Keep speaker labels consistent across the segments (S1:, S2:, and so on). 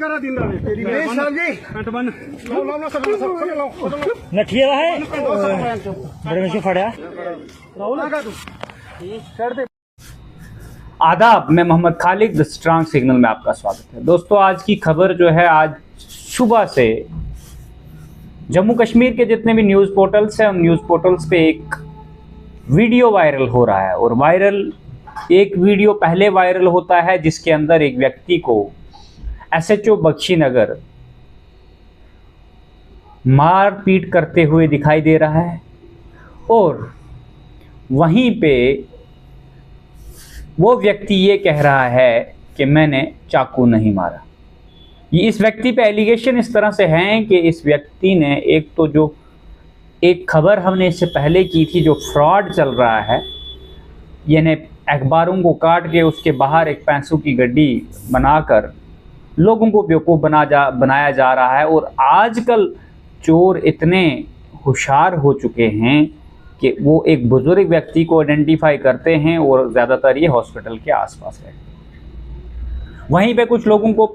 S1: करा दिन रात तेरी नहीं सर जी पेंट बन लो सब
S2: नठिया है बड़े में से फड़ा
S1: राहुल लगा तू कर दे।
S3: आदाब, मैं Mohammad Khalid the strong signal में आपका स्वागत है। दोस्तों, आज की खबर जो है, आज सुबह से जम्मू कश्मीर के जितने भी न्यूज़ पोर्टल्स हैं, उन न्यूज़ पोर्टल्स पे एक वीडियो वायरल हो रहा है। और एक वीडियो पहले वायरल होता है जिसके अंदर एक व्यक्ति को एसएचओ बख्शीनगर मार पीट करते हुए दिखाई दे रहा है। और वहीं पे वो व्यक्ति ये कह रहा है कि मैंने चाकू नहीं मारा। ये इस व्यक्ति पे एलिगेशन इस तरह से हैं कि इस व्यक्ति ने एक खबर हमने इससे पहले की थी, जो फ्रॉड चल रहा है, यानी अखबारों को काट के उसके बाहर एक पैसों की गड्डी बनाकर लोगों को बेवकूफ़ बनाया जा रहा है। और आजकल चोर इतने होशियार हो चुके हैं कि वो एक बुजुर्ग व्यक्ति को आइडेंटिफाई करते हैं और ज़्यादातर ये हॉस्पिटल के आसपास है। वहीं पे कुछ लोगों को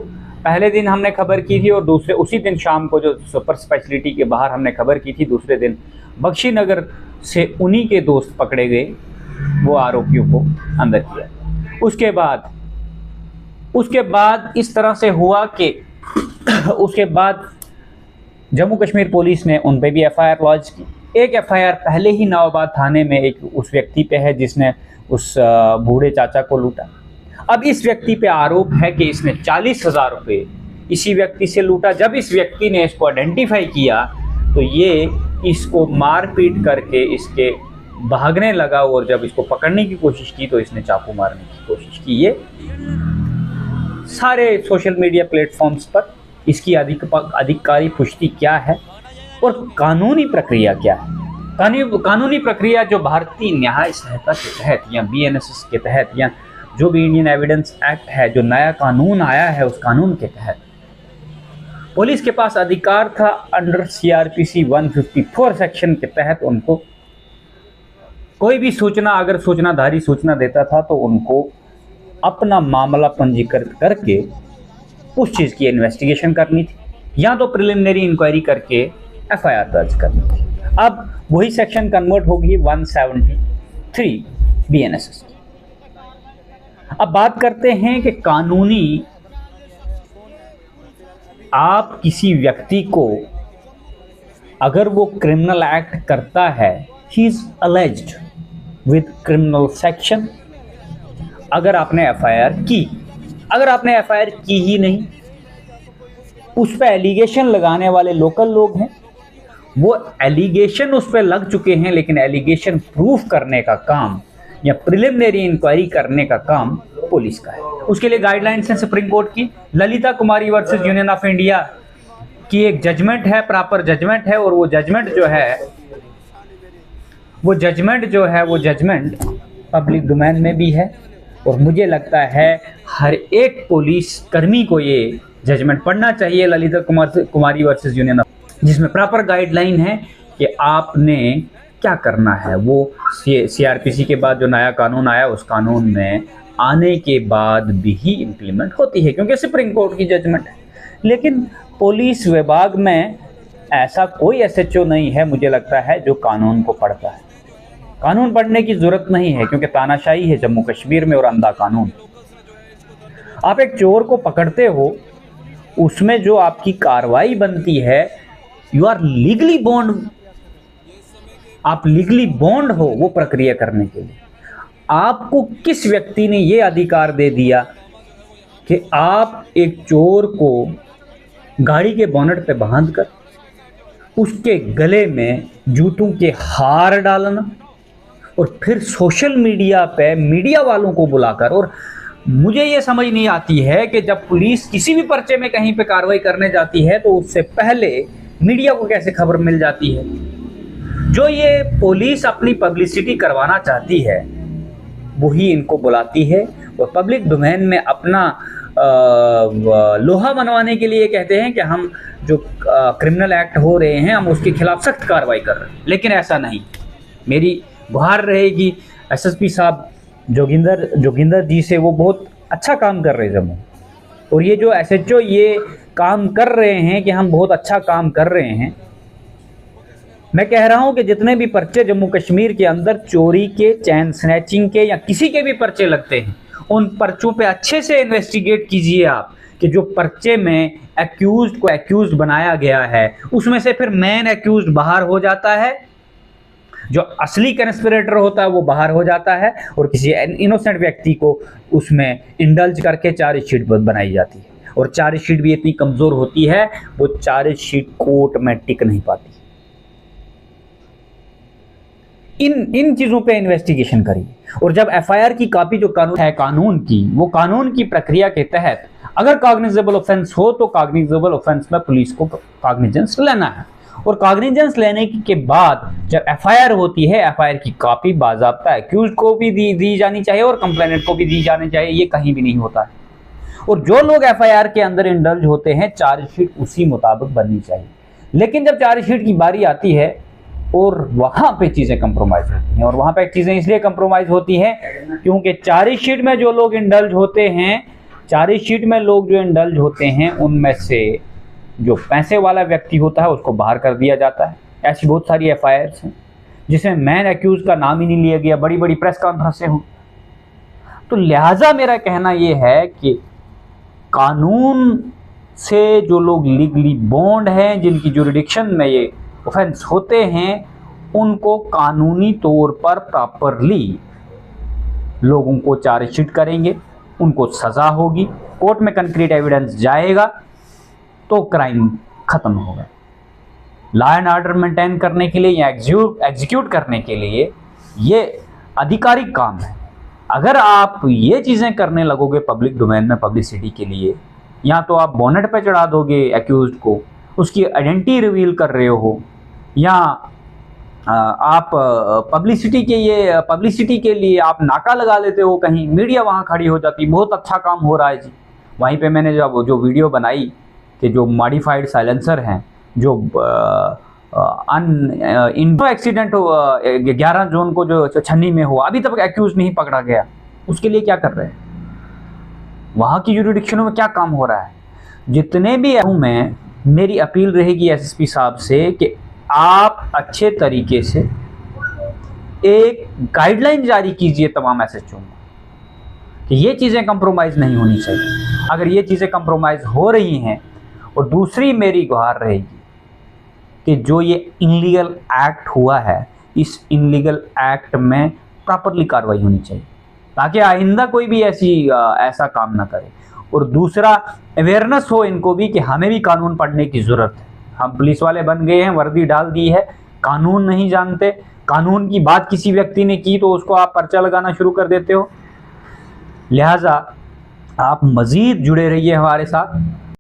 S3: पहले दिन हमने खबर की थी और उसी दिन शाम को जो सुपर स्पेशलिटी के बाहर हमने खबर की थी, दूसरे दिन बख्शीनगर से उन्हीं के दोस्त पकड़े गए, वो आरोपियों को अंदर किया। उसके बाद इस तरह से हुआ कि उसके बाद जम्मू कश्मीर पुलिस ने उन पे भी एफआईआर लॉन्च की। एक एफआईआर पहले ही नवाबाद थाने में एक उस व्यक्ति पे है जिसने उस बूढ़े चाचा को लूटा। अब इस व्यक्ति पे आरोप है कि इसने 40,000 रुपये इसी व्यक्ति से लूटा। जब इस व्यक्ति ने इसको आइडेंटिफाई किया तो ये इसको मारपीट करके इसके भागने लगा, और जब इसको पकड़ने की कोशिश की तो इसने चाकू मारने की कोशिश की। ये सारे सोशल मीडिया प्लेटफॉर्म्स पर इसकी आधिकारिक पुष्टि क्या है और कानूनी प्रक्रिया क्या है। कानूनी प्रक्रिया जो भारतीय न्याय संहिता के तहत या बीएनएस के तहत या जो भी इंडियन एविडेंस एक्ट है, जो नया कानून आया है, उस कानून के तहत पुलिस के पास अधिकार था अंडर सीआरपीसी 154 सेक्शन के तहत उनको कोई भी सूचना, अगर सूचनाधारी सूचना देता था तो उनको अपना मामला पंजीकृत करके उस चीज़ की इन्वेस्टिगेशन करनी थी, या तो प्रिलिमिनरी इंक्वायरी करके एफआईआर दर्ज करनी थी। अब वही सेक्शन कन्वर्ट होगी 173 बीएनएस की। अब बात करते हैं कि कानूनी, आप किसी व्यक्ति को अगर वो क्रिमिनल एक्ट करता है, he is alleged with criminal section. अगर आपने एफआईआर की ही नहीं, उस पर एलिगेशन लगाने वाले लोकल लोग हैं, वो एलिगेशन उस पर लग चुके हैं, लेकिन एलिगेशन प्रूफ करने का काम या प्रिलिमिनरी इंक्वायरी करने का काम पुलिस का है। उसके लिए गाइडलाइंस हैं सुप्रीम कोर्ट की। ललिता कुमारी वर्सेस यूनियन ऑफ इंडिया की एक जजमेंट है, प्रॉपर जजमेंट है, और वो जजमेंट पब्लिक डोमेन में भी है। और मुझे लगता है हर एक पुलिस कर्मी को ये जजमेंट पढ़ना चाहिए, ललिता कुमारी वर्सेस यूनियन ऑफ, जिसमें प्रॉपर गाइडलाइन है कि आपने क्या करना है। वो सीआरपीसी के बाद जो नया कानून आया, उस कानून में आने के बाद भी ही इम्प्लीमेंट होती है, क्योंकि सुप्रीम कोर्ट की जजमेंट है। लेकिन पुलिस विभाग में ऐसा कोई एसएचओ नहीं है, मुझे लगता है, जो कानून को पढ़ता है। कानून पढ़ने की जरूरत नहीं है, क्योंकि तानाशाही है जम्मू कश्मीर में और अंधा कानून। आप एक चोर को पकड़ते हो, उसमें जो आपकी कार्रवाई बनती है, यू आर लीगली बॉन्ड, आप लीगली बॉन्ड हो वो प्रक्रिया करने के लिए। आपको किस व्यक्ति ने ये अधिकार दे दिया कि आप एक चोर को गाड़ी के बोनट पे बांधकर उसके गले में जूतों के हार डालना और फिर सोशल मीडिया पे मीडिया वालों को बुलाकर। और मुझे ये समझ नहीं आती है कि जब पुलिस किसी भी पर्चे में कहीं पे कार्रवाई करने जाती है तो उससे पहले मीडिया को कैसे खबर मिल जाती है। जो ये पुलिस अपनी पब्लिसिटी करवाना चाहती है वही इनको बुलाती है, और पब्लिक डोमेन में अपना लोहा मनवाने के लिए कहते हैं कि हम जो क्रिमिनल एक्ट हो रहे हैं हम उसके खिलाफ सख्त कार्रवाई कर रहे हैं। लेकिन ऐसा नहीं। मेरी गुहार रहेगी एसएसपी साहब जोगिंदर जी से, वो बहुत अच्छा काम कर रहे हैं जम्मू। और ये जो SHO ये काम कर रहे हैं कि हम बहुत अच्छा काम कर रहे हैं, मैं कह रहा हूं कि जितने भी पर्चे जम्मू कश्मीर के अंदर चोरी के, चैन स्नैचिंग के या किसी के भी पर्चे लगते हैं, उन पर्चों पे अच्छे से इन्वेस्टिगेट कीजिए आप कि जो पर्चे में एक्यूज्ड को एक्यूज्ड बनाया गया है उसमें से फिर मेन एक्यूज्ड बाहर हो जाता है, जो असली कंस्पिरेटर होता है वो बाहर हो जाता है और किसी इनोसेंट व्यक्ति को उसमें इंडल्ज करके चार्जशीट बनाई जाती है। और चार्जशीट भी इतनी कमजोर होती है, वो चार्जशीट कोर्ट में टिक नहीं पाती। इन चीजों पे इन्वेस्टिगेशन करिए। और जब FIR की कॉपी जो कानून है कानून की, वो कानून की प्रक्रिया के तहत अगर कॉग्निजेबल ऑफेंस हो तो कॉग्निजेबल ऑफेंस में पुलिस को कॉग्निजेंस लेना है। और कॉग्निजेंस लेने के बाद जब FIR होती है, FIR की कॉपी बाज़ाब्ता एक्यूज्ड को भी दी जानी चाहिए और कंप्लेनेंट को भी दी जानी चाहिए। ये कहीं भी नहीं होता है। और जो लोग FIR के अंदर इंडल्ज होते हैं, चार्जशीट उसी मुताबिक बननी चाहिए। लेकिन जब चार्जशीट की बारी आती है और वहां पे चीजें कंप्रोमाइज होती हैं, और वहां पे चीजें इसलिए कंप्रोमाइज होती हैं क्योंकि चार्जशीट में जो लोग इंडल्ज होते हैं, चार्जशीट में लोग जो इंडल्ज होते हैं उनमें से जो पैसे वाला व्यक्ति होता है उसको बाहर कर दिया जाता है। ऐसी बहुत सारी FIRs हैं जिसमें मैन एक्यूज का नाम ही नहीं लिया गया, बड़ी बड़ी प्रेस कॉन्फ्रेंसें हुई। तो लिहाजा मेरा कहना यह है कि कानून से जो लोग लीगली बॉन्ड हैं, जिनकी जुरिडिक्शन में ये ऑफेंस होते हैं, उनको कानूनी तौर पर प्रॉपरली लोगों को चार्जशीट करेंगे, उनको सजा होगी, कोर्ट में कंक्रीट एविडेंस जाएगा तो क्राइम खत्म होगा। लॉ एंड ऑर्डर मेंटेन करने के लिए या एग्जीक्यूट करने के लिए ये आधिकारिक काम है। अगर आप ये चीज़ें करने लगोगे पब्लिक डोमेन में पब्लिसिटी के लिए, या तो आप बोनेट पे चढ़ा दोगे एक्यूज्ड को, उसकी आइडेंटिटी रिवील कर रहे हो, या आप पब्लिसिटी के लिए आप नाका लगा लेते हो, कहीं मीडिया वहाँ खड़ी हो जाती, बहुत अच्छा काम हो रहा है जी। वहीं पे मैंने जो वीडियो बनाई कि जो मॉडिफाइड साइलेंसर हैं, जो इनको एक्सीडेंट 11 जून को जो छन्नी में हुआ, अभी तक एक्यूज नहीं पकड़ा गया, उसके लिए क्या कर रहे हैं? वहाँ की जुरिडिक्शनों में क्या काम हो रहा है? जितने भी में मेरी अपील रहेगी SSP साहब से कि आप अच्छे तरीके से एक गाइडलाइन जारी कीजिए तमाम SHO में कि ये चीज़ें कंप्रोमाइज़ नहीं होनी चाहिए। अगर ये चीज़ें कंप्रोमाइज़ हो रही हैं, और दूसरी मेरी गुहार रहेगी कि जो ये इनलीगल एक्ट हुआ है, इस इनलीगल एक्ट में प्रॉपरली कार्रवाई होनी चाहिए ताकि आइंदा कोई भी ऐसा काम ना करे। और दूसरा, अवेयरनेस हो इनको भी कि हमें भी कानून पढ़ने की ज़रूरत है। हम पुलिस वाले बन गए हैं, वर्दी डाल दी है, कानून नहीं जानते। कानून की बात किसी व्यक्ति ने की तो उसको आप पर्चा लगाना शुरू कर देते हो। लिहाजा आप मज़ीद जुड़े रहिए हमारे साथ।